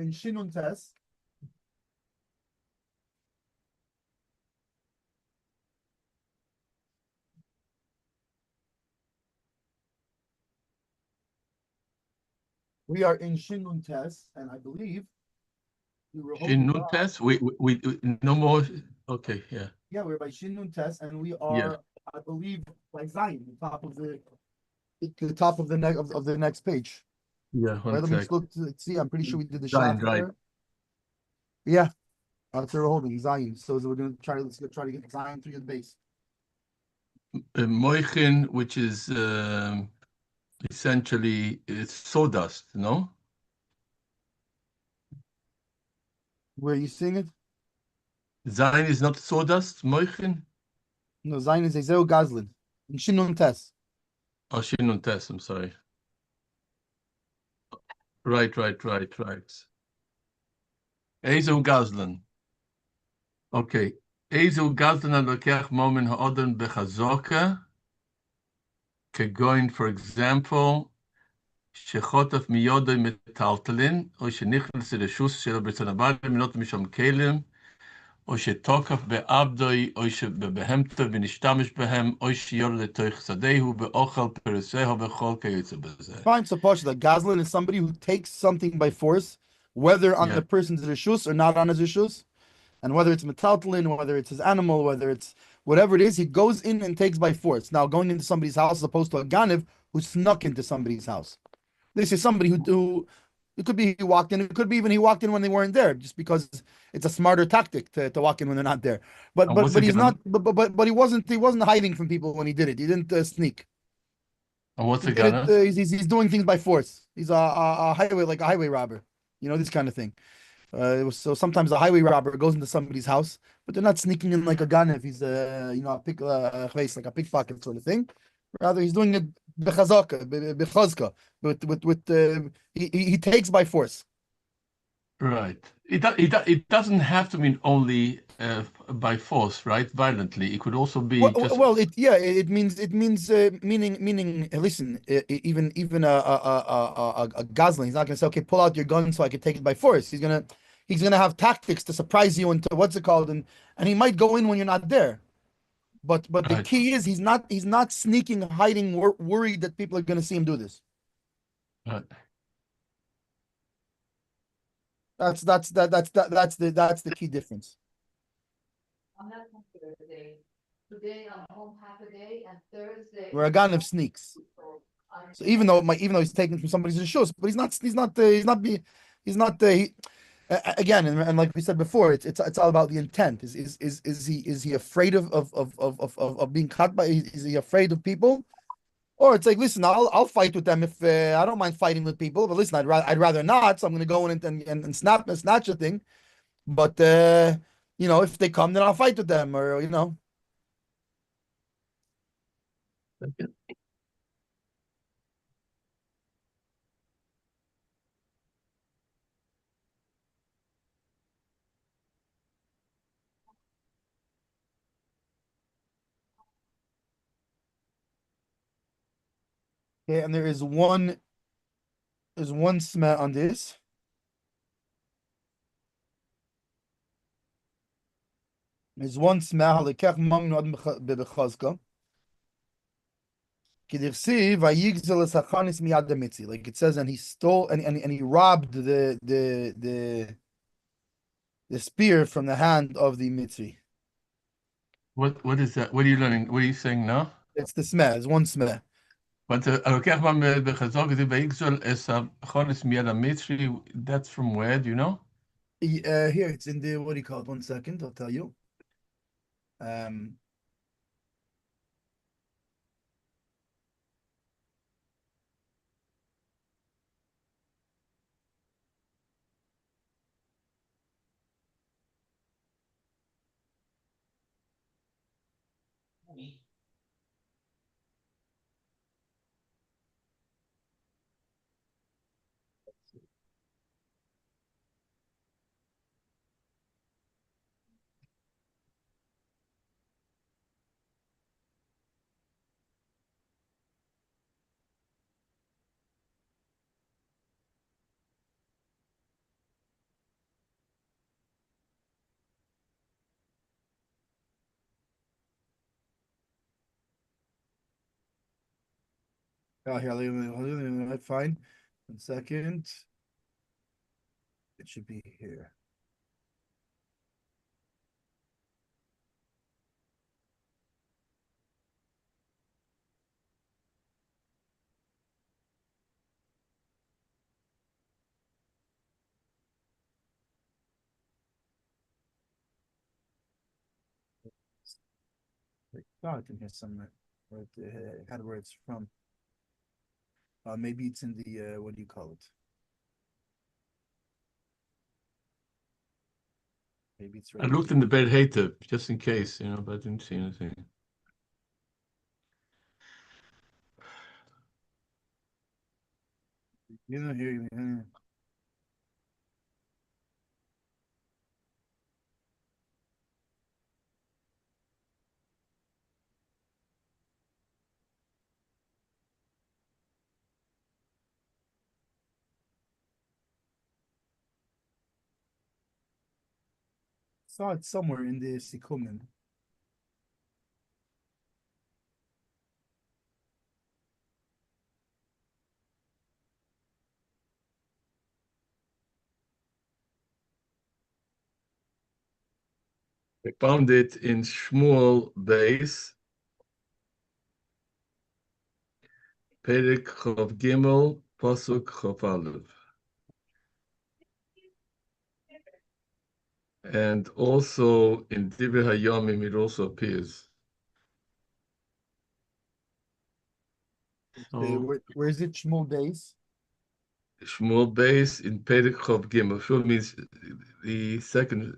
in Shinun Tes. We are in Shinun Tes, and I believe we were holding Shinun Tes? We no more. Okay, yeah. Yeah, we're by Shinun Tes, and we are, I believe, by Zion, the top of the next page. Yeah, Right, let me just look to see. I'm pretty sure we did the shot right. Yeah, that's where we're holding Zion. So we're gonna try to get Zion through the base. Moichin, which is essentially it's sawdust, no? Where you seeing it? Zion is not sawdust, Moichin? No, Zion is Ezeu Gazlin. In Shinun Tes. Oh, Shinun Tes, I'm sorry. Right. Ezel Gazlan. Okay. Ezel Gazlan alokech momen ha'odon bechazoka. Kegoin, for example, שחוטף מיודו מטלטלין, או שנכנס לרשוס שלו ברצון הבא, מנות משום כלים, או שתוקף בעבדוי, או שבבהמתו ונשתמש בהם, או שיורד לתוך שדהו, באוכל פרסהו וכל כיוצא בזה. Fine, so Pasha, that Gazlan is somebody who takes something by force, whether on the person's reshus or not on his reshus, and whether it's metaltalin, whether it's his animal, whether it's whatever it is, he goes in and takes by force. Now, going into somebody's house as opposed to a ganiv who snuck into somebody's house. This is somebody who it could be he walked in, it could be even he walked in when they weren't there, just because it's a smarter tactic to walk in when they're not there. But he's not. But he wasn't hiding from people when he did it. He didn't sneak. And what's the gunner? He's doing things by force. He's a highway robber. You know, this kind of thing. So sometimes a highway robber goes into somebody's house, but they're not sneaking in like a gun if he's like a pickpocket sort of thing. Rather, he's doing it bechazka, he takes by force. Right. It doesn't have to mean only by force, right? Violently. It could also be just. Well, it means meaning. Listen, even a gosling, he's not going to say, okay, pull out your gun so I can take it by force. He's gonna have tactics to surprise you into what's it called, and he might go in when you're not there. But the key is he's not sneaking, hiding, worried that people are going to see him do this. Right. That's the key difference. I'm not comfortable today. Today I'm home half a day, and Thursday. Where a gun of sneaks. So even though he's taken from somebody's shoes, but again, and like we said before, it's all about the intent. Is he afraid of being caught by? Is he afraid of people? Or it's like, listen, I'll fight with them if I don't mind fighting with people, but listen, I'd rather not. So I'm going to go in and snatch a thing. But if they come, then I'll fight with them, or Okay, and there's one smell on this. There's one smell lekach magnu ad bechazka. Kidirsi vayigzel esachanis miyad demitzi. Like it says, and he stole and he robbed the spear from the hand of the Mitzi. What is that? What are you learning? What are you saying now? It's the smeh. It's one smeh. But that's from where? Do you know? Here it's in the, what do you call it? 1 second, I'll tell you. Oh, here, fine. 1 second. It should be here. I thought in here somewhere. Where it had where it's from. Maybe it's in the what do you call it? Maybe it's I right looked here. in the bed hater just in case, but I didn't see anything. Here. Saw it somewhere in the Sikumen. I found it in Shmuel base, Perek Chov Gimel, Pasuk Chov Aleph. And also in Divrei Hayomim, it also appears. So, Where is it? Shmuel base? Shmuel base in Perek Chov Gimel. Shmuel means the second,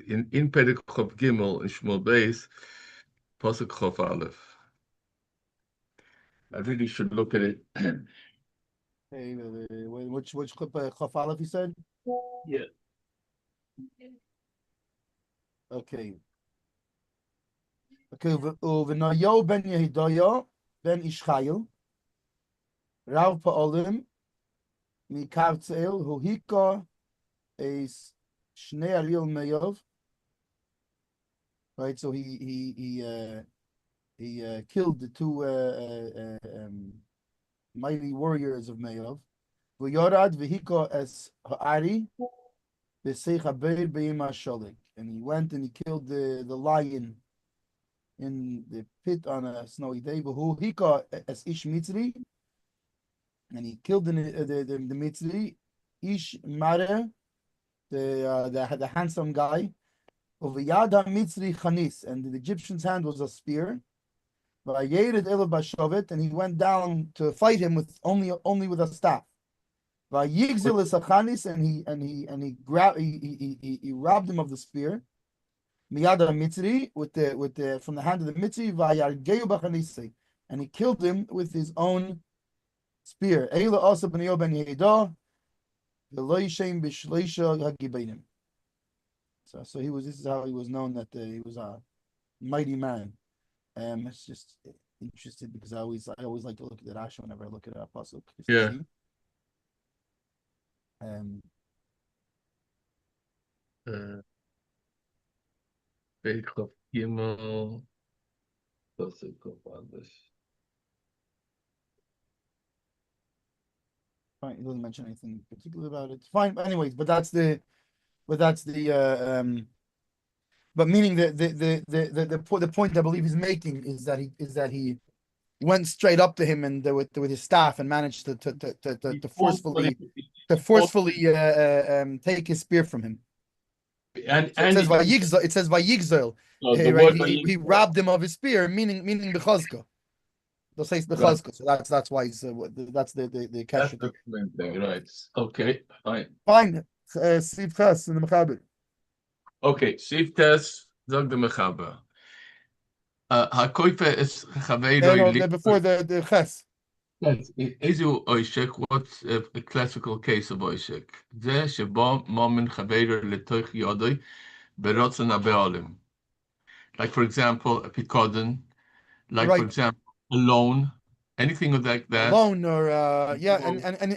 in Perek Chov Gimel, in Shmuel base, Pasuk Chov Aleph. I really should look at it. Hey, which Chaf Aleph you said? Yeah. Okay. V'nayo ben Yehidoyo ben Ishchayil Rav Pa'olim Mikavtzel Hu Hika Eis Shnei Ariel Meyov. Right, so he killed the two mighty warriors of Meyov. V'yorad v'hika es ha'ari b'seich habeir b'yim ha'sholik. And he went and he killed the lion in the pit on a snowy day. V'hu hika es ish mitzri. And he killed the mitzri. Ish mare, the handsome guy. V'yad ha'mitzri chanis. And the Egyptian's hand was a spear. And he went down to fight him with only with a staff. Vayigzil is achanis, and he robbed him of the spear. Miyada mitzri with the from the hand of the mitzri. Vayargeu b'chanisi, and he killed him with his own spear. Eila also b'neo ben Yehidah, v'lo yishem b'shleisha hagibeinim. So he was. This is how he was known, that he was a mighty man. It's just interested because I always like to look at the Rashi whenever I look at a pasuk. Yeah. Perek Chov Gimel, Pasuk Chov Aleph. Fine, he doesn't mention anything particular about it. Fine, anyways, but that's the but meaning the point I believe he's making is that he went straight up to him and with his staff and managed to forcefully take his spear from him. And it says Vayigzel. Right? He robbed him of his spear, meaning Bechazka. They'll say it's Bechazka, so that's why he's that's the catch. That's the thing, right? Okay, fine. Fine. Siv Ches in the Mechaber. Okay, Siv Tes zog the Mechaber. Hakoife is Chaveiro. Before the Ches. Izu Oishek, what's a classical case of Oishek? Ze shebo momen Chaveiro letoich yodoi berotzen abeolim. Like, for example, a picodon, like, for example, a loan, anything like that. Loan or and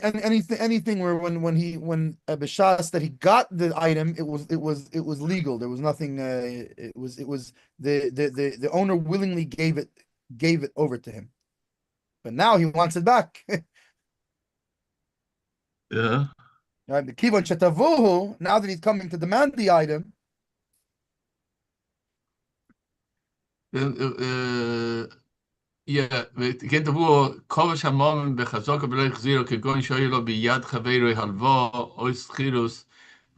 anything where when B'shas that he got the item, it was legal. There was nothing. It was the owner willingly gave it over to him. but now he wants it back. Yeah. Right? The kivon shetavuhu. Now that he's coming to demand the item. Yeah, וכן תבואו, כובש המומן בחזוק ולא החזירו, כגון שהיה לו ביד חברו הלוואה או סחירוס,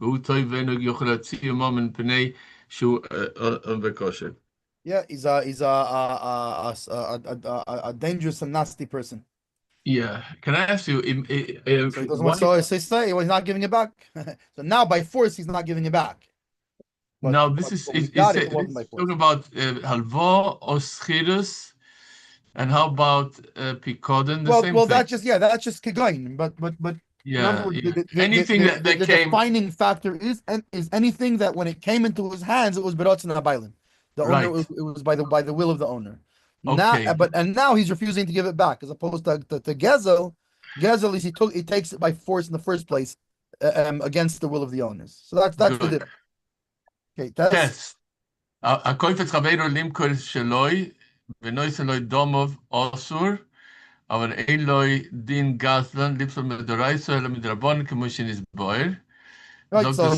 והוא תועבנו יוכל להציע מומן פני שהוא בכושר. Yeah, he's a dangerous and nasty person. Yeah, can I ask you, So he doesn't want to say, he's not giving it back. So now by force, he's not giving it back. But, now this is talking about halva or schirus, and how about pikoden? Well, that's just kigain. But yeah, in other words, anything that the came. defining factor is anything that when it came into his hands, it was beratzon habaylim. The owner, Right. it was by the will of the owner. Okay. Now he's refusing to give it back, as opposed to Gezel. Gezel is he takes it by force in the first place, against the will of the owners. So that's the difference. Okay, test. הקויפץ חברו למכור שלוי, ונויס אלוי דומוב אסור, אבל אין לוי דין גזלן, ליפסו מדורייסו, אלא מדרבון כמו שנסבויר. Right, so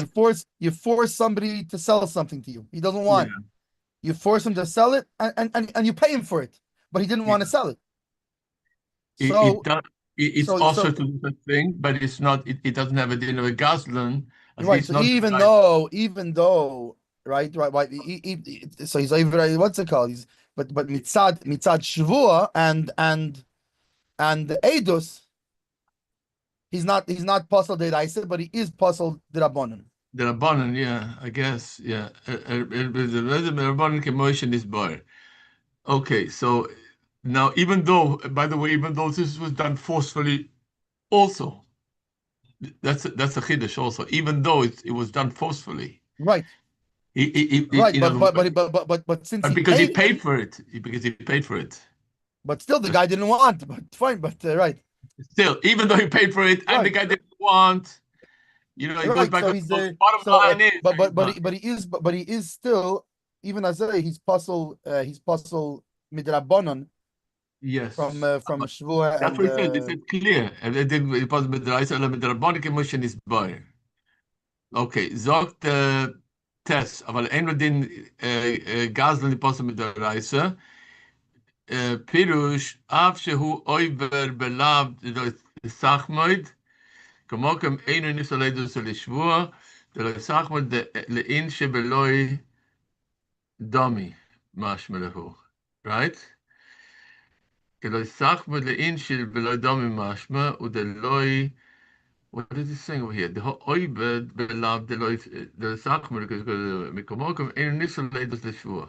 you force somebody to sell something to you. He doesn't want. Yeah. You force him to sell it, and you pay him for it, but he didn't want to sell it. So it's also to do the thing, but it's not. It doesn't have a din of a gazlan. Right. So even though, right. So he's over. What's it called? But mitzad shvua and the edus. He's not puzzled deraisa, but he is puzzled derabanan. Derabanan, yeah, I guess, yeah. The derabanan commotion is bar. Okay, so now even though this was done forcefully, also that's a chiddush also. Even though it was done forcefully, right? Right, but since he paid for it, but still the guy didn't want. But fine, but right. Still, even though he paid for it, and the guy didn't want, it goes back. So bottom line is, but he is still, even as he's puzzled midrabanan. Yes, from Shvua. That's what he said. It's clear. It was midraisa or midrabanan emotion is boy. Okay, sagt Tess, aber ein den Gazlan die Posse midraisa. Pirush, af shehu oiver belab sachmoid. כמו גם אינו ניסו לידוס לשבוע, דלא יסחמו לאין שבלוי דומי, משמע להו. Right? דלא יסחמו לאין שבלוי דומי משמע, ודלוי, what is he saying over here? דהו אויבד בלאו דלא יסחמו, כמו גם אינו ניסו לידוס לשבוע.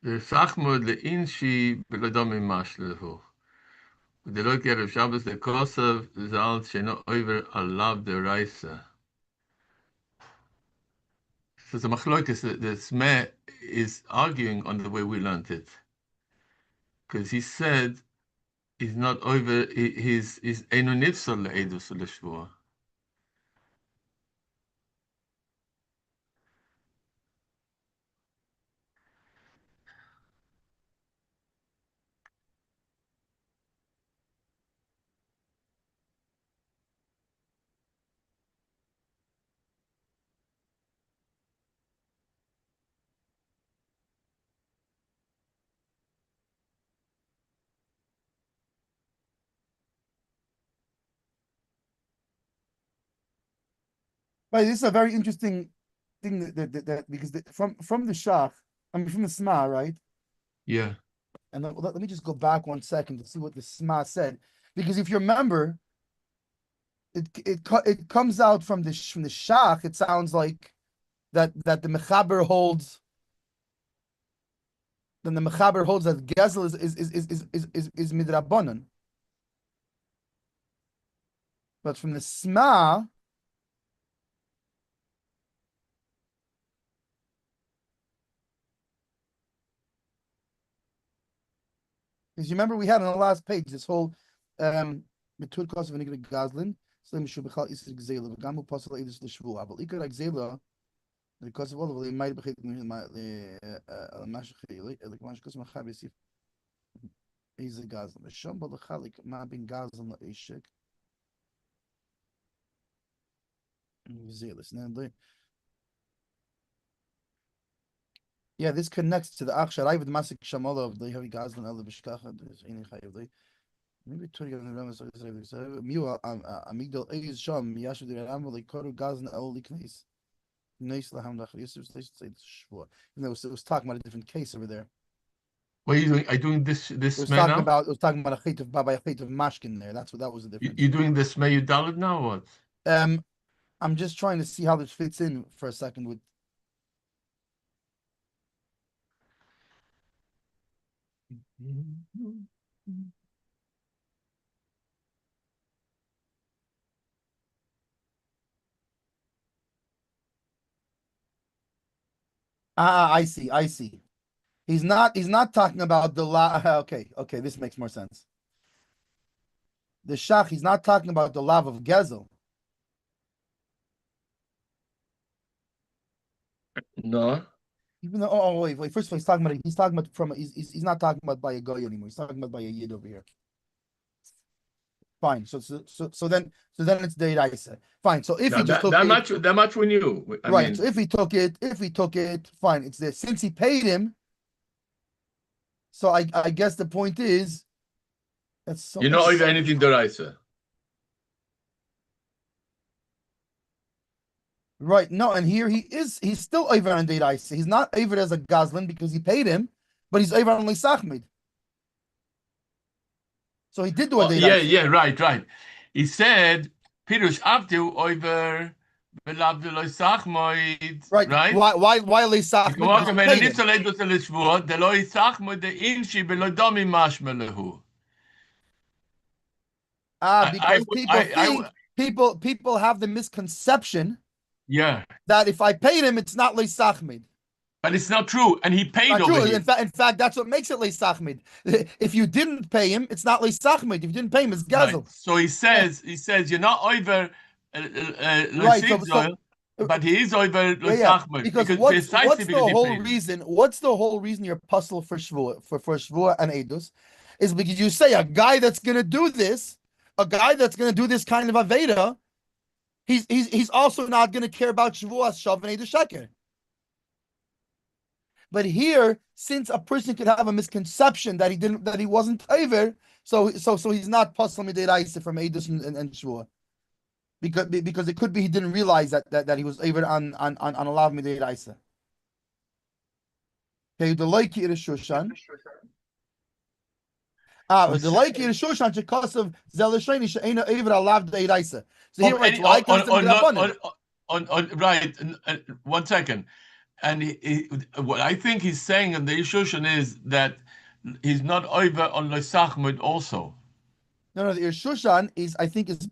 דלא יסחמו לאין שבלוי דומי משמע להו. The look at Shabbos the Kosov Zal Sheno over Alav the Raisa. So the Machloikis, the Smeh is arguing on the way we learned it. Because he said he's not over his Enonitsol Edus Leshvua. But this is a very interesting thing that because from the Shach, from the Sma, right? Yeah. And let me just go back 1 second to see what the Sma said, because if you remember, it comes out from the Shach. It sounds like that the Mechaber holds. Then the Mechaber holds that Gezel is midrabanan. But from the Sma, because you remember we had on the last page this whole Metur Kos of Nigrid Gazlin, Slim Shubachal is Ugezeila, Gamu Pasal Edis Lishvu, Abel Ikar Ugezeila, because of all of the might be he's a Gazlan. Shom Balachalik ma bin Gazlan la Ishik. Yeah, this connects to the Achshar. I would Masik Shamala of the Heavy Gazlan Ela Bishkacha. Maybe Turi on the Ramas Miu Amigdal Eiz Sham Yashu the Ram like Koru Gazlan El Liknis. Nice Laham Dach Yusuf say Shvua. It was talking about a different case over there. What are you doing? Are you doing this It was Smeh talking now? about a chait of Baba, a chait of Mashkin there. That was the difference. You doing this Smeh Yudalit now or what? I'm just trying to see how this fits in for a second with. I see. He's not talking about the la. Okay, this makes more sense. The Shach, he's not talking about the lav of Gezel. No. Even though, wait. First of all, he's talking about from. He's not talking about by a guy anymore. He's talking about by a yid over here. Fine. So then it's the Iraisa. Fine. So if he just took that much we knew. I right. mean, So if he took it, fine. It's there since he paid him. So I guess the point is that's so. you know over anything deraisa. Right. No, and here he's still over on Deiraisa. He's not over as a Gazlan because he paid him, but he's over on Leisachmid. So he did do a Deiraisa. Yeah, right. He said, Pirush Avdu over Belav de Loisachmoid. Right. Why Leisachmid? Because he paid him. The Loisachmoid, the Inshi Belodomi Mashmelehu. Because people have the misconception. Yeah. That if I paid him, it's not Leisachmid. But it's not true, and he paid over true. here. In fact, that's what makes it Leisachmid. If you didn't pay him, it's not Leisachmid. If you didn't pay him, it's Gazel. Right. So he says, you're not over Leisachmid, but he is over Leisachmid. Because what's the whole reason you're puzzle for Shvua and Edus is because you say a guy that's going to do this kind of Aveda, he's also not going to care about Shavuos, Shav, and Eidah Sheker. But here, since a person could have a misconception that he wasn't Taver, so he's not Pasal Midiraisa from Eidah and Shavuot. Because it could be he didn't realize that he was Taver on a lav Midiraisa. Okay, the Leiki is Shoshan. The Leiki is Shoshan because of Zelashani She'ena Taver alav Deiraisa. So here it's like right. 1 second. And what I think he's saying in the Ishushan is that he's not over on Loisachmud also. No, the Ishushan is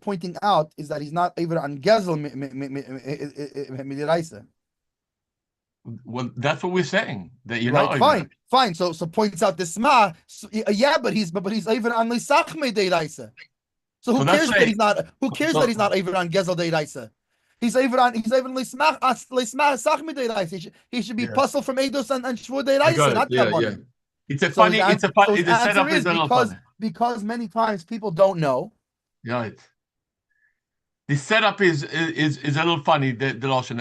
pointing out is that he's not over on Gezel Midiraisa. Well, that's what we're saying. That you're right, not fine. So points out the Sma. Yeah, but he's over on Loisachmud Deiraisa. So who cares that he's not? Who cares that he's not over on Gezel Deiraisa? He's over Lismach Sachmid Deiraisa. He should be puzzled from Eidos and Shvur Deiraisa, not Kabbalah. It's a funny. The setup is a little funny because many times people don't know. Right. The setup is a little funny. The Lashon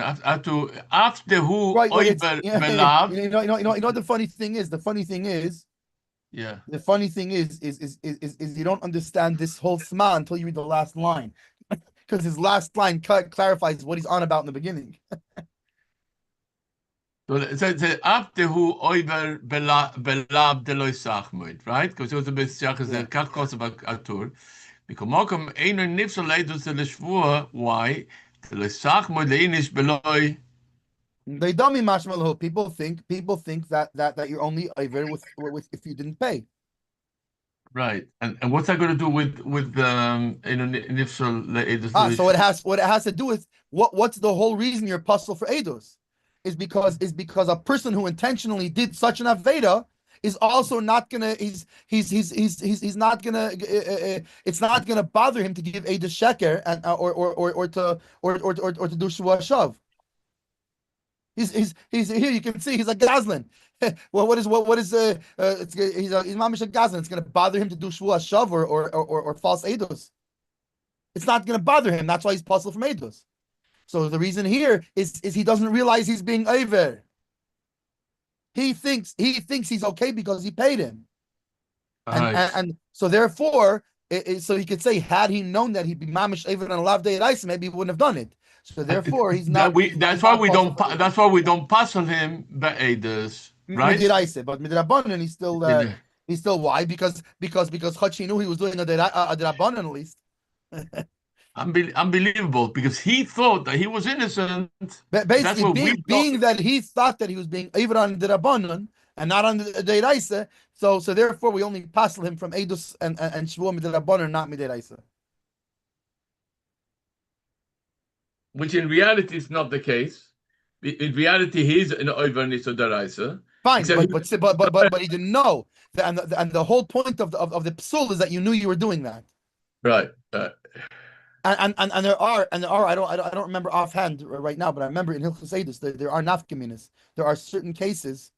after who over belav. You know the funny thing is. Yeah. The funny thing is you don't understand this whole Sma until you read the last line. Because his last line clarifies what he's on about in the beginning. So it says after who over belab de loisachmud, right? Because it was a bit shachas there. Kach kos about atur. Because Malcolm einer nifsel leidus de l'shvua. Why? De loisachmud leinish beloi. They dummy mashmalahu. People think that you're only over with if you didn't pay. Right, and what's that going to do with nifsel leidus? So it has to do with what's the whole reason you're puzzled for eidos is because a person who intentionally did such an aveda is also not gonna he's not gonna it's not gonna bother him to give eidos sheker and or to do shua shav. He's here. You can see he's a Goslin. Well, what is he's mamish a Goslin. It's going to bother him to do shvuah shav or false edus. It's not going to bother him. That's why he's puzzled from edus. So the reason here is he doesn't realize he's being over. He thinks he's okay because he paid him, and so therefore, so he could say had he known that he'd be mamish over on a lav day at maybe he wouldn't have done it. So therefore, he's not. That's why we don't. That's why we don't pass on him be'edus, right? But midrabanan, he's still why? Because Chachi knew he was doing a derabanan at least. Unbelievable, because he thought that he was innocent. Basically, being that he thought that he was being even on the Rabbanon and not on the Deiraisa, so therefore we only pass him from Edus and Shvuah Midrabanan, not Midiraisa. Which in reality is not the case. In reality, he's an over Deraisa. Fine, but he didn't know. And the whole point of the psul is that you knew you were doing that. Right. And there are I don't remember offhand right now, but I remember in Hilchos Eidus there are nafkaminas. There are certain cases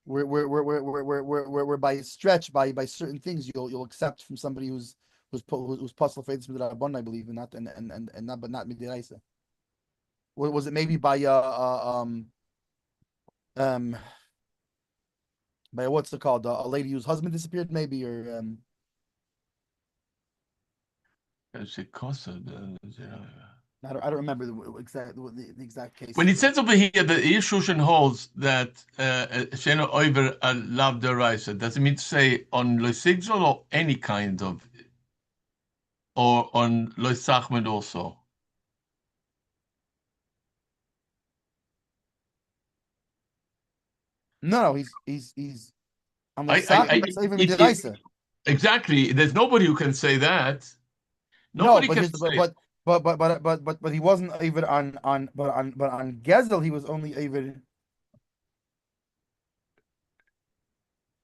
where by stretch by certain things you'll accept from somebody who's puzzle faiths with Rabban, I believe, and not midiraisa. Was it maybe by by what's it called, a lady whose husband disappeared, maybe, or I don't remember the exact case. When it says over here that Choshen holds that Sheno over a lav deraisa, does it mean to say on loisigzol or any kind of, or on loisachmed also? No, he's on loisachmed. Exactly. There's nobody who can say that. Nobody can say. But he wasn't even on Gezel, he was only even,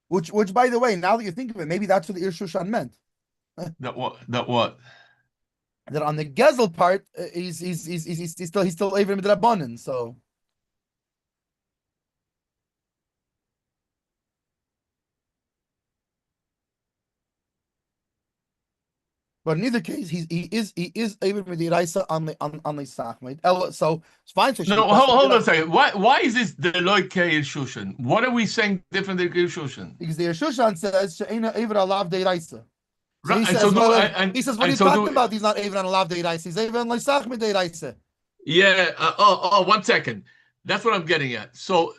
which by the way, now that you think of it, maybe that's what the Shoshan meant. That what? That on the Gezel part, he's still even with Rabbanan. So. But in either case, he is even with the Raisa on the Sachmid. So it's fine. So no, hold on a second. Why is this the Loi K Shoshen? What are we saying different than Shoshen? Because the Shoshan says She'ena even alav de Raisa. So he says, he says, what are you talking about? He's not even on alav de Raisa. He's even on Sachmid de Raisa. Yeah. 1 second. That's what I'm getting at. So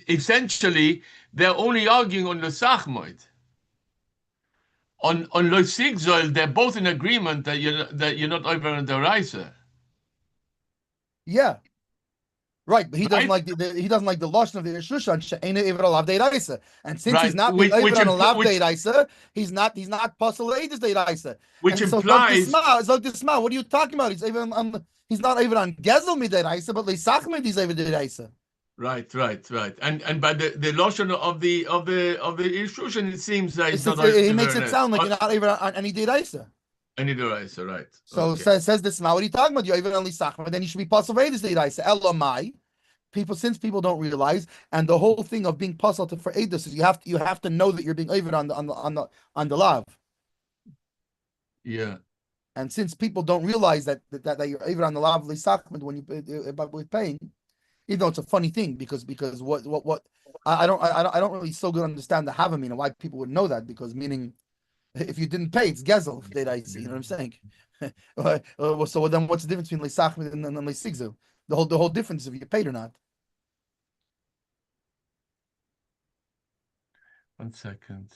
essentially, they're only arguing on the Sachmid. On Loisigzol, they're both in agreement that you're not over on the Raisa. Yeah, right. But he doesn't like the lashon of the Shushan she'ena iver alav deiraisa. And since he's not over on alav deiraisa, he's not possible eidus deiraisa. Which implies Zog what are you talking about? He's even on. He's not even on gezel mideiraisa, but leisachmed he's over deiraisa. Right. And by the lashon of the Shushan, it seems that he makes it sound like you're not even on any deiraisa. Any deraisa, right? So says the Sma, what are you talking about? You're even only sachma, then you should be possible eidus deiraisa. Elamai. Since people don't realize, and the whole thing of being puzzled for eidus is you have to know that you're being over on the lav. Yeah. And since people don't realize that you're over on the lav lisachmed when you with paying, even though it's a funny thing because what I don't really so good understand the havamina why people would know that, because meaning if you didn't pay, it's gezel. I see. You know what I'm saying? So then, what's the difference between leisachmed and leisigzu? The whole difference is if you paid or not. 1 second.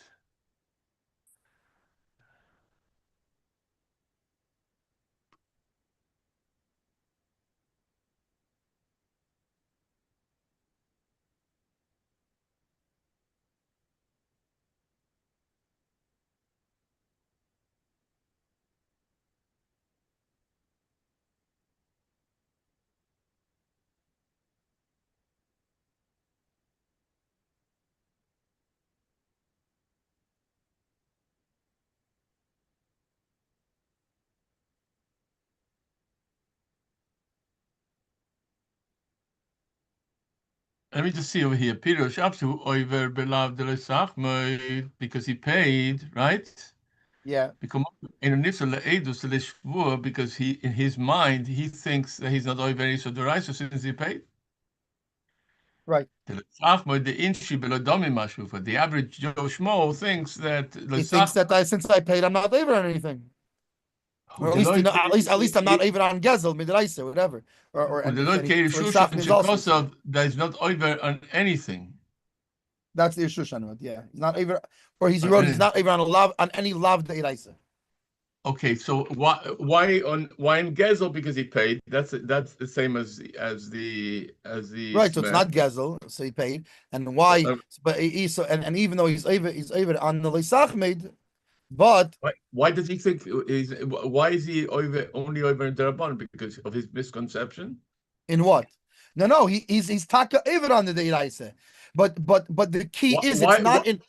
Let me just see over here. Pirush Absu Oiver Belav de Lesachmoid, because he paid, right? Yeah. Because he, in his mind, he thinks that he's not Oiver Iso Doraisa since he paid. Right. The Inshi Belodomi Mashufa. The average Joe Schmo thinks that He thinks that since I paid, I'm not over on anything. Or at least, at least I'm not even on Gezel, Midraisa, whatever. And that is not over on anything. That's the Shushan, yeah. He's not even, or he's not even on any lav Deiraisa. Okay, so why in Gezel because he paid? That's the same as the right. So it's not Gezel, so he paid, and why? But and even though he's over on the Leisachmed. But why does he think why is he only over in Darabon? Because of his misconception? In what? No, he's taka even on the Deiraisa. But the key is it's not in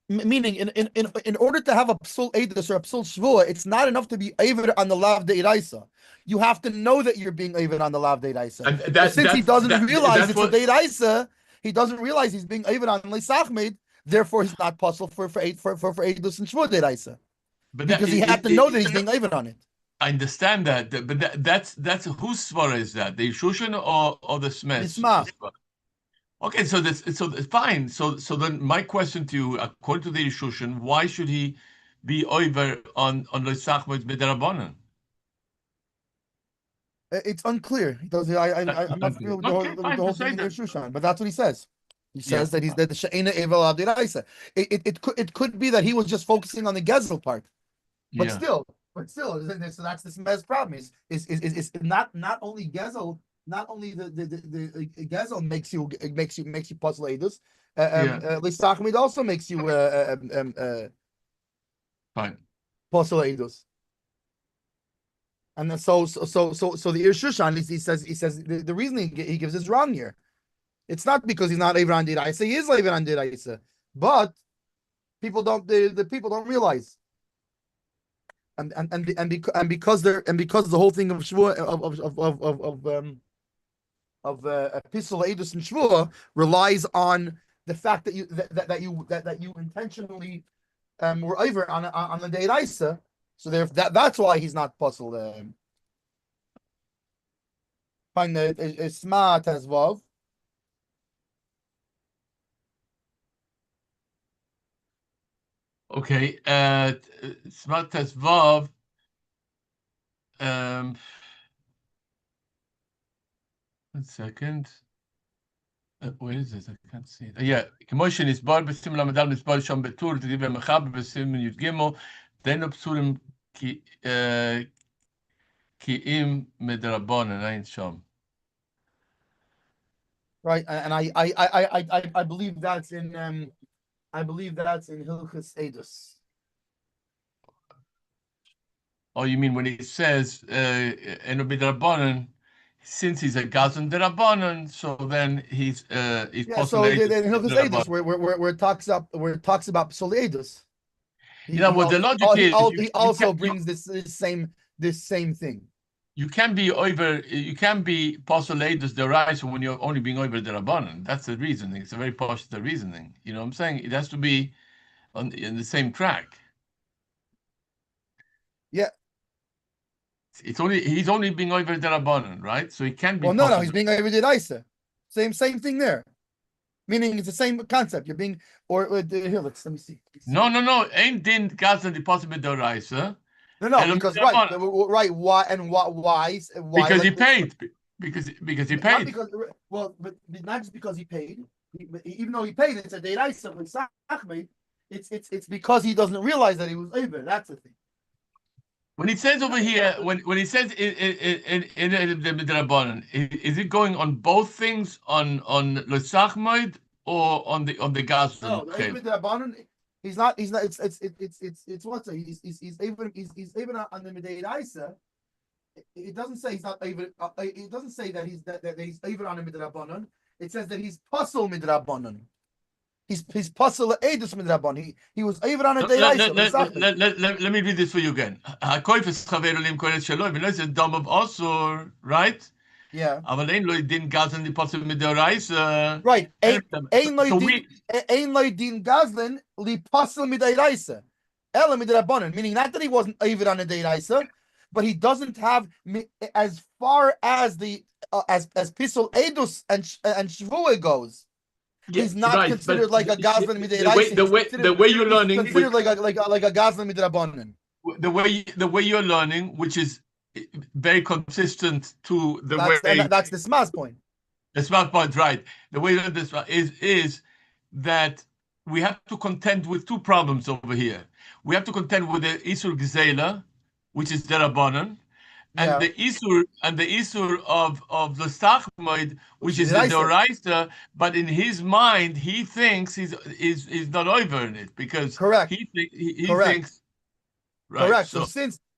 meaning in order to have a psul edus or a psul shvua, it's not enough to be even on the lav deiraisa. You have to know that you're being even on the lav deiraisa. But since he doesn't realize it's a deiraisa, he doesn't realize he's being even on leisachmed. Therefore, he's not possible for edus and shvua deiraisa. Because he had to know that he's being even on it. I understand that, but that's whose svara is that? The Shoshen or the Smes? Okay, so fine. So then my question to you, according to the Shoshen, why should he be over on Loisachmod Midarabanan? It's unclear. He does. I'm not familiar with the whole thing in Shushan, but that's what he says. He says that he's the She'ena Evel Abdiraisa. It could be that he was just focusing on the Gezel part, but still, so that's the Smez problem. Is not only Gezel, not only the Gezel makes you puzzle edus. Lisachmid also makes you fine puzzle edus. And then so the Irshushan, he says the reason he gives is wrong here. It's not because he's not Avran Diraisa. He is Avran Diraisa, but people don't the people don't realize. And because the whole thing of Shvua of Epistle Edus and Shvua relies on the fact that you intentionally were over on the Diraisa. So that's why he's not puzzled. Find the smart as well. Okay, smart as Vav. One second. Where is it? I can't see it. Yeah, Choshen is bar besim lamadal is bar sham betur to give a mechab besim yud gimel. Then upsurim ki im medrabon and sham. Right, and I believe that's in Hilchos Edus. Oh, you mean when he says eno midrabanan? Since he's a Gazan derabanan, so then he's so in Hilchos Edus where it talks about Psol Edus. What the logic is, he also brings this same thing. You can be Psol Edus deraisa when you're only being over derabanan. That's the reasoning. It's a very positive reasoning. You know what I'm saying? It has to be in the same track. Yeah. He's only being over derabanan, right? So he can be. Well, no, he's being over deraisa. Same thing there. Meaning it's the same concept. You're being here. Let me see. No. Ain't din Gazan the possible deraisa. No, because right. Why? Because he paid. Because he paid. But not just because he paid. Even though he paid, it's a deraisa with Sachmei. It's because he doesn't realize that he was over. That's the thing. When he says over here, when he says in the midrabanan, is it going on both things on Lesachmoid or on the Gazan? No, the midrabanan. He's not. It's what's he's even on the Midaisa. It doesn't say he's not even. It doesn't say that he's even on the Midrabanan. It says that he's puzzle Midrabanan. He's puzzle edus Midrabanan. He was even on a Deiraisa. Let me read this for you again. Hakoif is chaveru lim koret shelo. We know it's a dom of osur, right? Yeah. אבל אין לו דין גזלן לפוסל מדאורייסה. Right. So we, Ein loy din gazlan li pasel midayraisa. Ela midrabanan. Meaning not that he wasn't even on a dayraisa, but he doesn't have as far as the as pisol edus and shvua goes. yeah, He's not right, considered but like a gazlan midayraisa. the way you're He's learning, considered like a gazlan midrabanan. the way you're learning, which is very consistent to the way That's the smas point. the smart point, right? The way that this is that we have to contend with two problems over here. We have to contend with the Isur Ugezeila, which is Derabanan, and the Isur of the Stachmoid, which is the Doraisa. But in his mind, he thinks he's not over in it because correct. He correct. thinks right. Correct.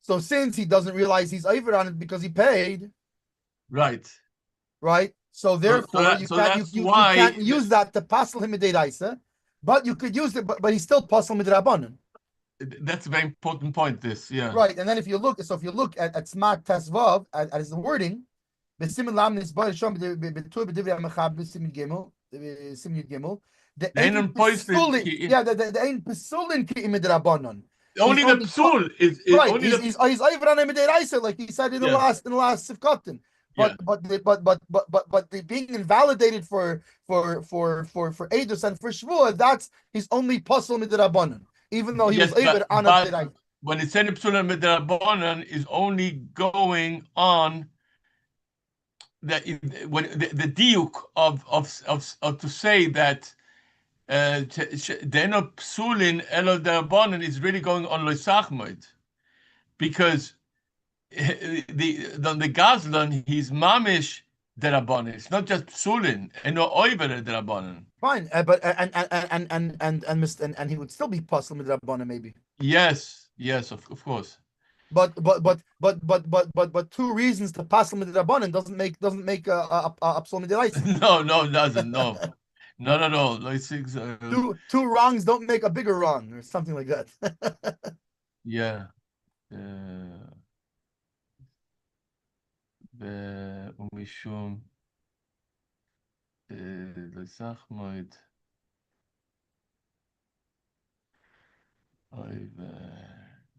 So since he doesn't realize he's over on it because he paid, right. So therefore, you can't use that to pasel him midaisa, but you could use it, but he's still pasel midrabanan. That's a very important point. This, yeah. Right, and then if you look at smart tesvav as the wording, b'simin lamnis bar shom b'tu b'divrei amachab b'simin gimel the ein pesulin ki midrabanan. Only the psul is right. Only he's over on a midaisa, like he said in the last sifkatin. But the being invalidated for Eidos and for Shvua, that's he's only puzzle midrabanan, even though he was able on a midrabanan. When it's saying psul midrabanan is only going on the diuk of to say that deno psulin elo derabanan is really going on loisachmoid, because the Gazlan, he's mamish derabanan. It's not just psulin and no oiver derabanan. Fine, but and he would still be puzzle midrabanan maybe. Yes, of course. But two reasons to puzzle midrabanan doesn't make a psul midraisa. No, it doesn't. No, not at all. Two wrongs don't make a bigger wrong, or something like that. Yeah. ומשום לסחמוד אוי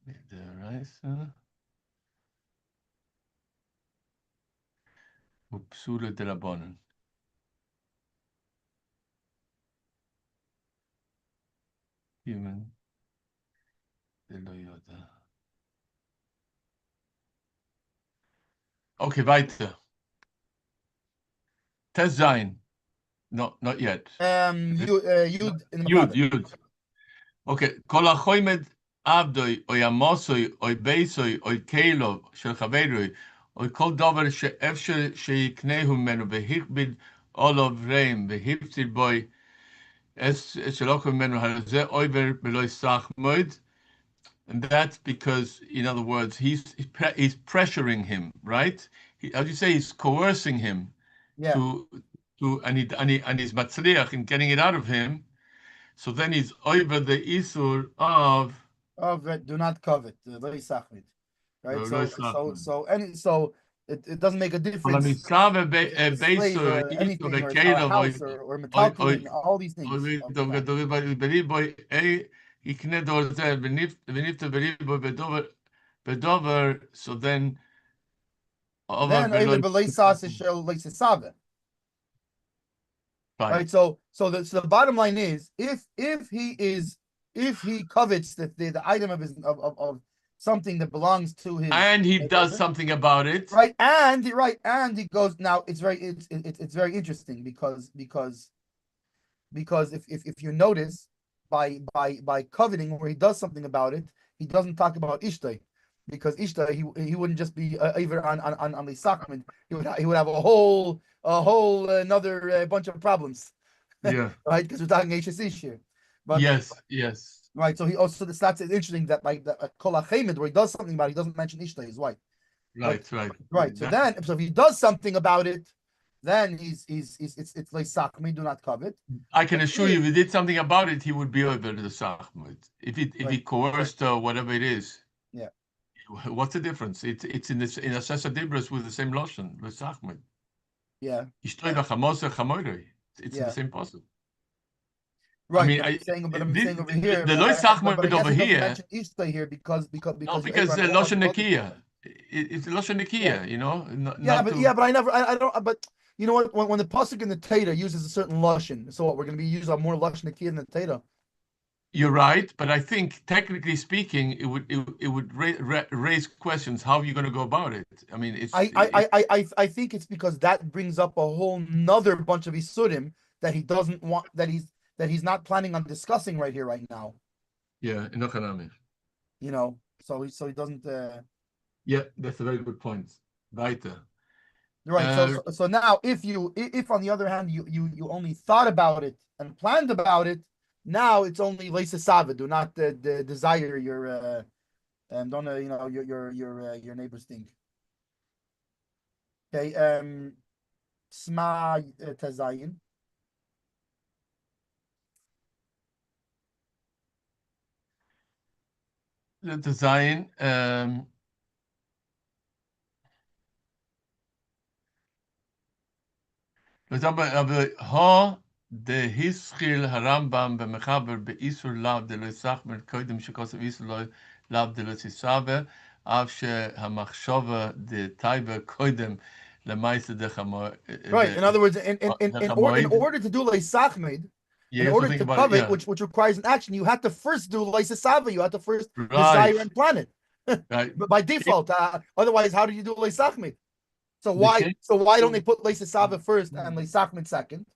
ומדרייסה ופסולה דרבנן. Human דלא יודע. Okay, weiter. Test Zayin. No, not yet. Yud. Okay. Kol hachoymed avdoi, oy amosoi, oy beisoi, oy keilov, shel chaveroi, oy kol davar she'efsher she'yiknehu menu, v'hichbid olov reim, v'hipzir boi, es shelochu menu, harazeh oiver beloy sachmoid. And that's because, in other words, he's pressuring him, right? How do you say? He's coercing him to and he's matzliach in getting it out of him. So then he's over the isur of do not covet, right? So it doesn't make a difference. Anything or house or metallic, all these things. So then right. So the bottom line is, if he covets the item of his of something that belongs to him, and he does something about it, right? And he goes, now it's very interesting because if you notice by coveting where he does something about it, he doesn't talk about Ishtay, because Ishtay he wouldn't just be either on the sacrament. He would have a whole another bunch of problems. Yeah. Right, because we're talking Ishes here. But yes. Right, so he also that's interesting that like the Kol HaChemed, where he does something about it, he doesn't mention Ishtay, his wife. Right. So if he does something about it, then it's like Sachmi, do not covet. I can assure you, if he did something about it, he would be over the Sachmut. If he coerced or whatever it is. Yeah. What's the difference? It's in Asesa Dibras with the same lotion, the Sachmut. Yeah. It's in Yeah. the same puzzle. Right, I mean, but I'm saying over the here, Lois but I Sachmoid guess over it doesn't here. mention Ishta here because No, you because Abraham Loshen wants to. Nekiya. It's Loshen Yeah. Nekiya, you know. Yeah, Not but to. I never, I don't. But you know what? When the pasuk in the Torah uses a certain lashon, so what we're going to be using more lashon in the Torah. You're right, but I think technically speaking, it would raise questions. How are you going to go about it? I mean, I think it's because that brings up a whole nother bunch of isurim that he doesn't want that he's not planning on discussing right here right now. Yeah, in You know, so he doesn't. Yeah, that's a very good point. Weiter. Right. So now, if on the other hand you only thought about it and planned about it, now it's only leisa sava. Do not desire your don't your neighbor's thing. Okay. Sma tazayin. The design. Aber de hischil harambam bemechaber beisur lav de loisach mit koidem shekosav isur lav de loisisabe av hamachshova de taiba koidem lemaisa de chamo. Right. In other words, in order to do leisachmed, in order to covet, which requires an action, you have to first do leisa sava. You have to first desire and plan it. Right. But by default, otherwise, how do you do leisachmed? So why don't they put leisa sava first and leisachmed second?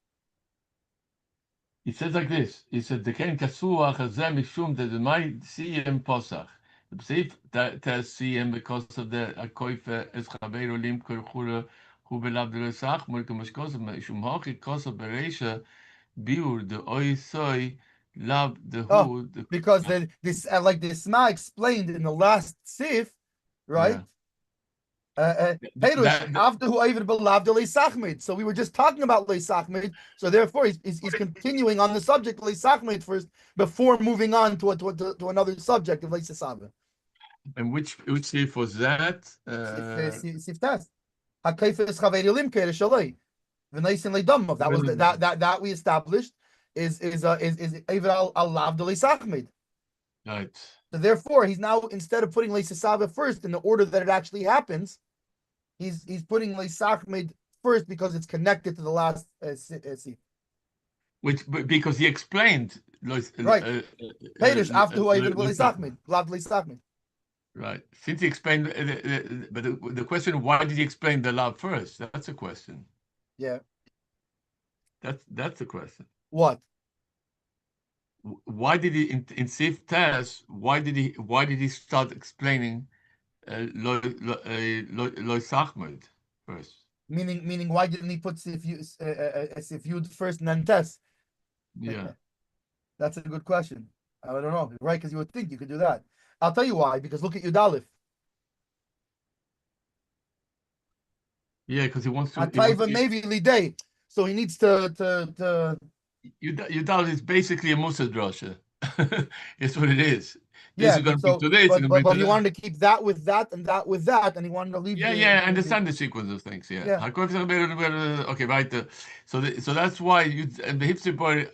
He says like this. He said, "Deken kasuach hazeh mishum de demai siyem posach." The Pseif that siyem because of the akoife es chaveru lim korchura hu belav de lesach mulke mashkos mishum hochi kosa bereisha biur de oi soy lab de hu. Because this like the Sma explained in the last sif, right? So we were just talking about leisachmed. So therefore, he's continuing on the subject leisachmed first before moving on to another subject of leisasava. And which sif was that? Sif test. Hakayfes chaveri limke shalei. V'neisin leidamav. That was that we established is Eiver al lav de leisachmed. Right. So therefore, he's now, instead of putting leisasava first in the order that it actually happens, he's putting leisachmed first because it's connected to the last sif. Which because he explained right. Peirush after who Eiver leisachmed, lav leisachmed. Right. Since he explained, but the question, why did he explain the lav first? That's a question. Yeah. That's the question. What? Why did he in Sif Tes? Why did he start explaining Lo Sachmed first? Meaning, why didn't he put Sif Yud first and then Tes? Yeah. That's a good question. I don't know. Right, because you would think you could do that. I'll tell you why. Because look at Yud Aleph. Yeah, because he wants to. Maybe Lidei. So he needs to. Yud Aleph is basically a Musa drosha. It's what it is. Yeah, but he wanted to keep that with that and that with that, and he wanted to leave. I understand the sequence of things. Yeah. Okay, right. So that's why you and the hipster boy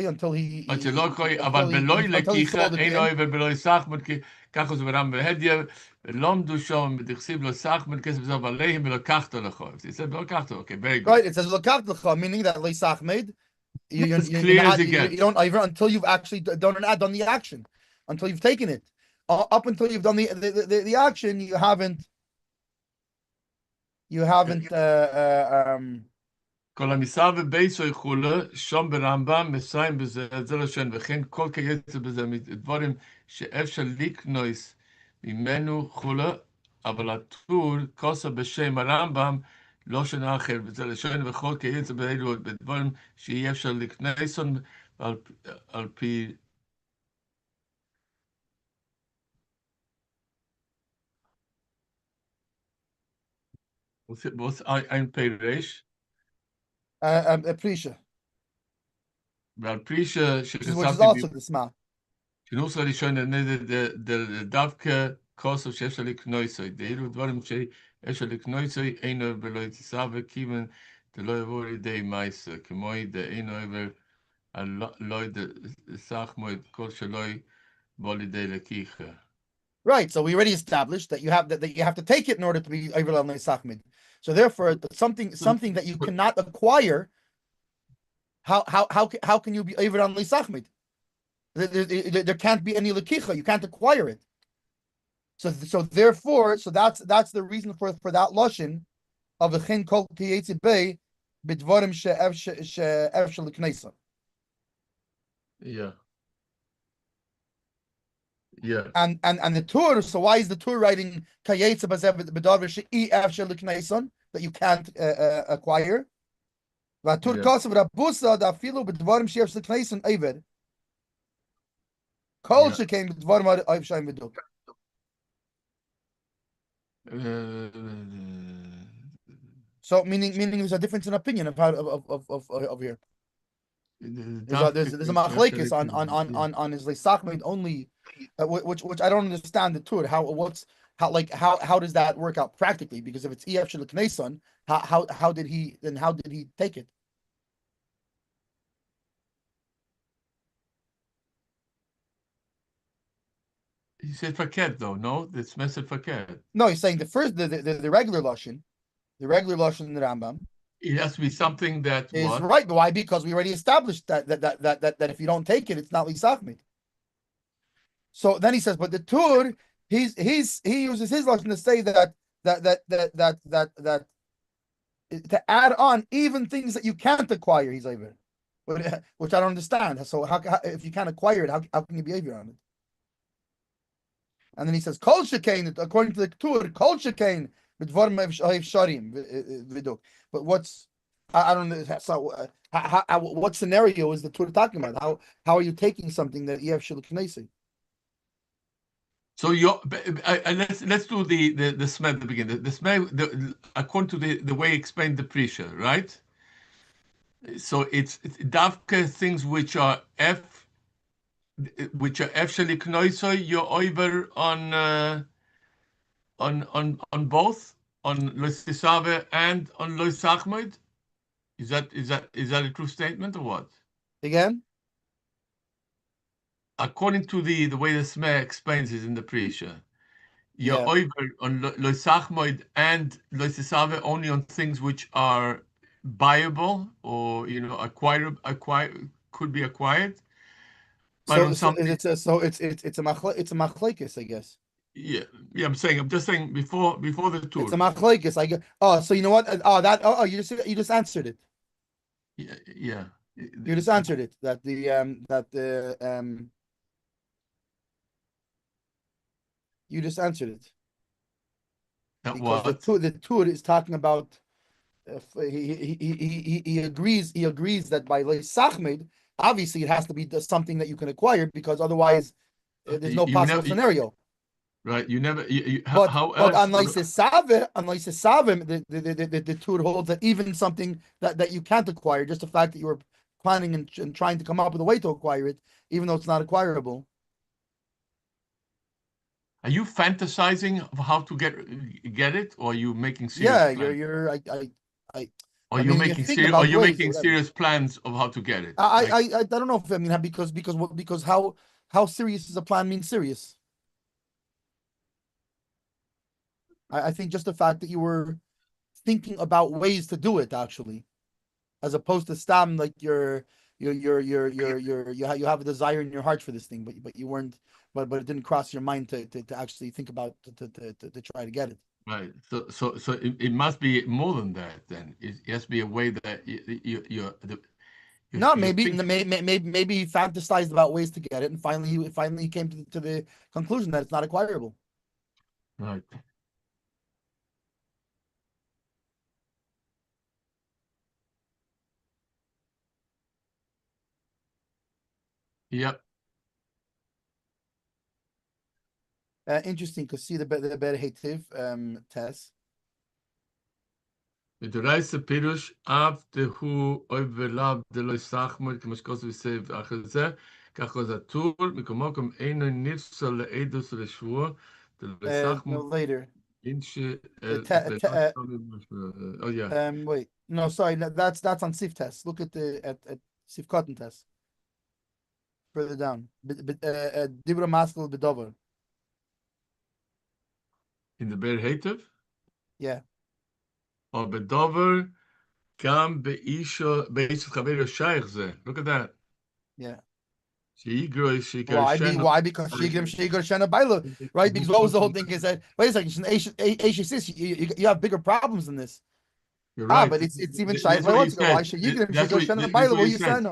until he ככה זה ברם בהדיה, ולומדו שם, ותכסיב לו סחמן, כסף זו עליהם, ולקחת לכו. It said, ולקחת, okay, very good. Right, it says, לקחת לך, meaning that le sachmed, you don't even until you've actually done the action, until you've taken it. Up until you've done the action, you haven't כל המסע ובייסו יכולה, שם ברמב"ם, מסיים בזה, זה לשון, וכן כל כיצר בזה, דברים שאפשר לקנוס ממנו חולה, אבל הטור, כוסה בשם הרמב"ם, לא שנה אחר, וזה לשון, וכל כיצר באלו, בדברים שאי אפשר לקנוסון, על פי... was ein Perish? Prisha. ועל פרישה, which is also the Sma. שנוסה ראשון, דווקא כוסו שאפשר לקנויסוי, דאילו דברים שאפשר לקנויסוי, אינו ולא יתסווה, כיוון דלא יבוא לידי מייסה, כמו דאינו לא ידסח מועד כל שלא יבוא לידי לקיחה. Right, so we already established that you have to take it in order to be Oivel al Neisachmid. So therefore, something that you cannot acquire, how can you be Oivel al Neisachmid? There can't be any lekicha. You can't acquire it. So therefore, that's the reason for that lashon of a chen kol tiyetzi bei b'dvarim she'ev shel kneisa. Yeah. And the Tur. So why is the Tur writing kayetzi b'davar she'ev shel kneisa that you can't acquire? V'atur kasav rabusa da'afilu b'dvarim she'ev shel kneisa eved. Kol shekain b'dvarim ha'ev shel v'duk. So meaning there's a difference in opinion of how of here. There's a machlekes on his leisachmid only, which I don't understand the Tur. How does that work out practically? Because if it's ef shel kneison, how did he take it? He said faket though, no? It's messed faket. No, he's saying the regular lashon, in the Rambam. It has to be something that is what? Right. Why? Because we already established that if you don't take it, it's not lisachmid. So then he says, but the Tur, he uses his lashon to say that to add on even things that you can't acquire, he's over, which I don't understand. So how if you can't acquire it, how can you be over on it? And then he says, Kol shekain, according to the Tur, Kol shekain, b'dvarim sharim v'duk. But I don't know. So what scenario is the Tur talking about? How are you taking something that ef shel kneisa? So let's do the Smeh at the beginning. The Smeh, according to the way he explained the Prisha, right? So it's davke things which are F shel kneisa, you're over on both, on loisisave and on loisachmid. Is that a true statement or what? Again? According to the way the Smeh explains it in the Prisha, you're over on loisachmid and loisisave only on things which are buyable or could be acquired. So it's a machlekes, I guess. Yeah. I'm just saying before the Tur. It's a machlekes. I guess. Oh, so you know what? You just answered it. Yeah. You just answered it. You just answered it. Because the Tur is talking about. He agrees that by leisachmid, obviously it has to be something that you can acquire, because otherwise there's no possible scenario. Right, you never. But else? Unless it's savim, the Tur holds that even something that you can't acquire, just the fact that you were planning and trying to come up with a way to acquire it, even though it's not acquirable. Are you fantasizing of how to get it, or are you making serious? Yeah, plans? Are you making serious plans of how to get it? I don't know if because how serious is a plan means serious. I think just the fact that you were thinking about ways to do it, actually, as opposed to stam, like you have a desire in your heart for this thing, but you weren't, but it didn't cross your mind to actually think about to try to get it. Right. So it must be more than that. Then it has to be a way that maybe he fantasized about ways to get it, and finally he came to the conclusion that it's not acquirable. Right. Yep. Interesting to see the better hativ test. The Reise Pirush av dehu oivelav de lo isachmod k'mashkos v'sev achazeh kach ozatur mikomokom eino nifsal le'edus le'shvur No, later. Oh yeah. Wait. No, sorry. That's on Sif test. Look at the at Sif cotton test. Further down. Dibra Maskal Bedover. In the Ber Hetev? Yeah. Or Bedover, Kam Beisha Chaver Shaykh Ze. Look at that. Yeah. Why? Why? Because Shigrim Shigur Shana Baila, right? Because what was the whole thing is that wait a second, you have bigger problems than this. You're right. But it's even shy. That's what you said. Why should Shigrim Shigur Shana Baila? What you said?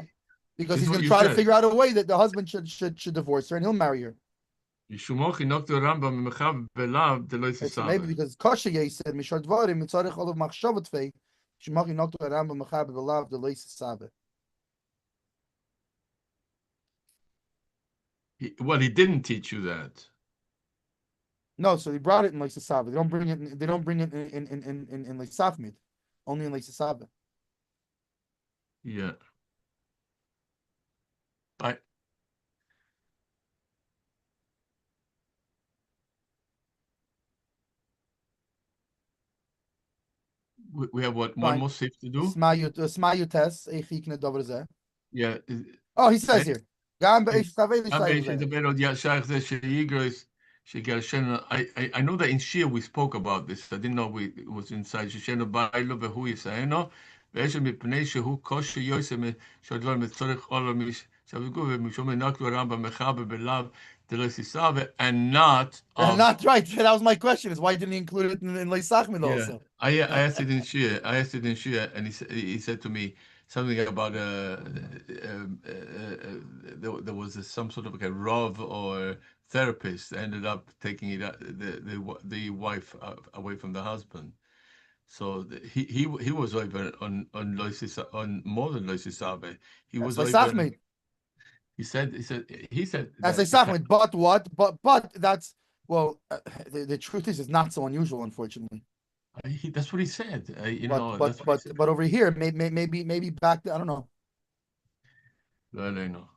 Because he's going to try to figure out a way that the husband should divorce her and he'll marry her. So maybe because Koshe said Mishar Dvarim Mitzarech Olav Machshavat Fei Shemach Inoktu Rambam Mechab Belav the Leis Sabe. Well, he didn't teach you that. No, so they brought it in Leis Sabe. They don't bring it in Leis Safmid, only in Leis Sabe. Yeah. We have what? One more safe to do? Smayu test. Yeah. Oh, he says here. I know that in Shia we spoke about this. I didn't know it was inside. And not not right. That was my question. Is why didn't he include it in Leis Sachmid also? I asked it in Shia. And he said to me something about there was some sort of like a Rav or therapist ended up taking it the wife away from the husband. So he was over on more than Lois Isabe. He was over. He said that's Leisachmid. But what? But that's the truth is, it's not so unusual, unfortunately. That's what he said. But over here, maybe back. I don't know. I don't know.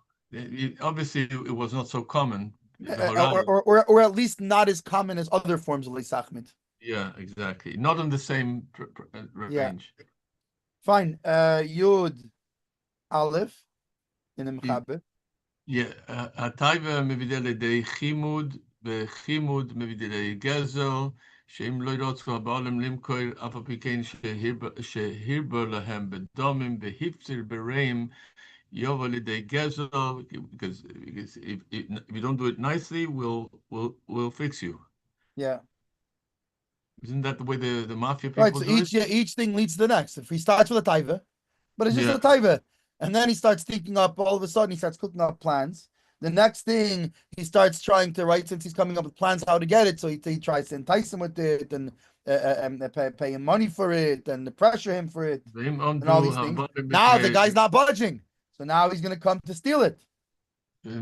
Obviously, it was not so common, or at least not as common as other forms of Leisachmid. Yeah, exactly. Not in the same range. Yeah. Fine. Yud Aleph in the Mechaber. Yeah. Atayva mevidele de chimud bechimud mevidele gezel sheim lo yrotzko habalim limkoir afa pikein shehirbo lahem bedomim behifzir bereim yovali de gezel, because if you don't do it nicely, we'll fix you. Yeah. Isn't that the way the mafia people do it? Each thing leads to the next. If he starts with a taiva, but it's just a taiva, and then he starts thinking up, all of a sudden he starts cooking up plans. The next thing he starts trying to, right, since he's coming up with plans how to get it, so he tries to entice him with it and pay him money for it and pressure him for it and all these things. Now the guy's not budging, so now he's going to come to steal it. Right,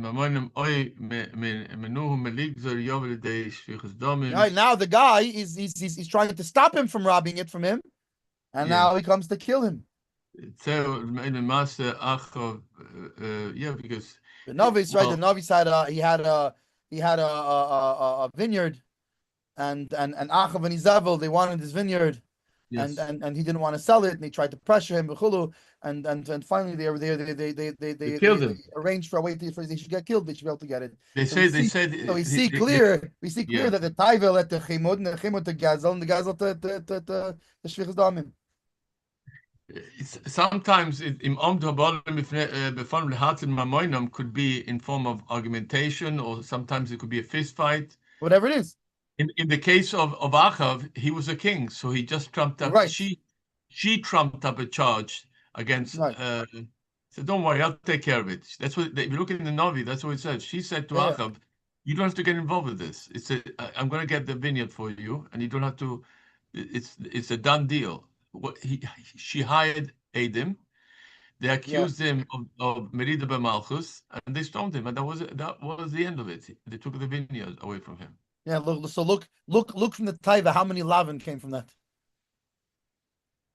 now the guy he's trying to stop him from robbing it from him, and now he comes to kill him. Because the novice, right? The novice had a vineyard, and Achav and Izavel, they wanted his vineyard, and he didn't want to sell it, and he tried to pressure him, and finally they killed him. Arranged for a way for they should get killed. They should be able to get it. We see clear that the Taivel let the Chimud and the Chimud to Gazel and the Gazel to Shvichas Damim. Sometimes could be in form of argumentation, or sometimes it could be a fist fight. Whatever it is. In the case of Achav, he was a king, so he just trumped up. Right. She trumped up a charge against. So don't worry, I'll take care of it. That's what. If you look in the Navi, that's what it says. She said to Achav, "You don't have to get involved with this. I'm going to get the vineyard for you, and you don't have to. It's a done deal." She hired Adim. They accused him of Merida B'Malchus, and they stoned him, and that was the end of it. They took the vineyard away from him. Yeah, look from the Taiva, how many Lavin came from that?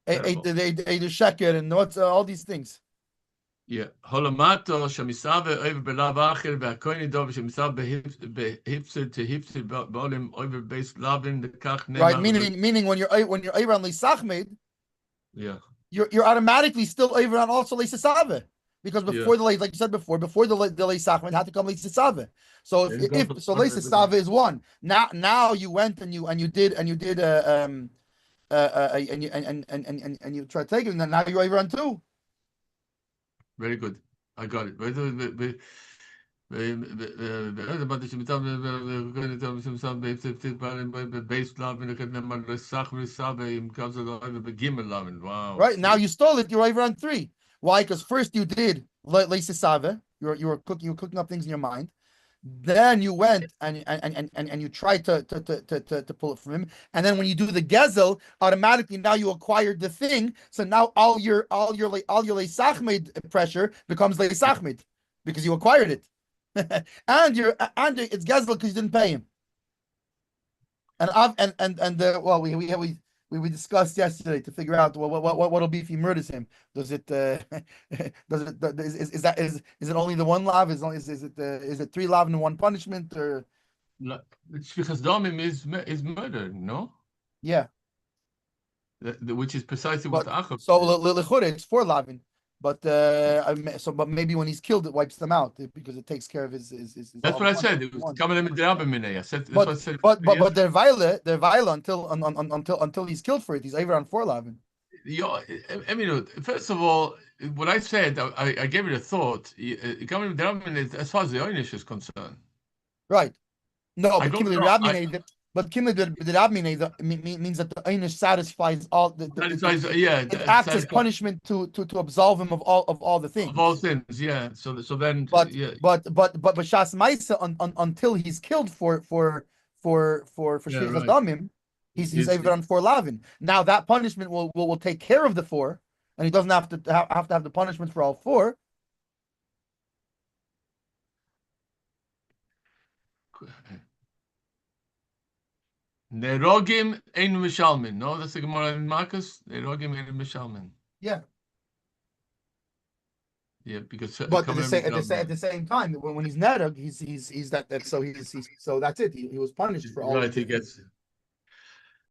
A sheker and what's all these things. Yeah. Holamato shamisave over belav achel ve'akoini dov shamisave behipsel to hipsel ba'olim over base lavin the kach Right, nema. meaning when you're over on leisachmed, Yeah. you're automatically still over on also leisasave. Because before Yeah. the like you said before the leisachmed had to come leisasave. So if so leisasave is one. Now you went and you did and you try to take it, and then now you're over on two. Very good. I got it. Wow. Right now you stole it. You're over on three. Why? Because first you did leisasave. You were cooking up things in your mind. Then you went and you tried to pull it from him. And then when you do the gezel, automatically now you acquired the thing. So now all your leisachmed pressure becomes leisachmed because you acquired it. and it's gezel because you didn't pay him. We discussed yesterday to figure out what'll be if he murders him. Does it is it only the one lav? Is it three lav and one punishment, or Shvichas damim is murder, no? yeah? Which is precisely what the Achab So said. it's four lavin, but but maybe when he's killed it wipes them out because it takes care of his That's what I said. It was coming in I said that's what I said. But they're violent until he's killed for it. He's over on four lavin. I mean, first of all, what I said, I gave it a thought. Coming as far as the Oynish is concerned. Right. No, I but don't Kimli know. Rabmine, but Kimli Rabmine means that the Einish satisfies all it acts as punishment to absolve him of all the things. Of all sins, yeah. So then, yeah. But Shas Maisa until he's killed for Shvichas Damim, he's over on four lavin. Now that punishment will take care of the four, and he doesn't have to have the punishment for all four. Nerogim ein mishalmin. No, that's the Gemara in Marcus. Nerogim ein mishalmin. Yeah. Yeah, because but at the same time, when he's nerag, he's so that's it. He was punished for all. Right, he gets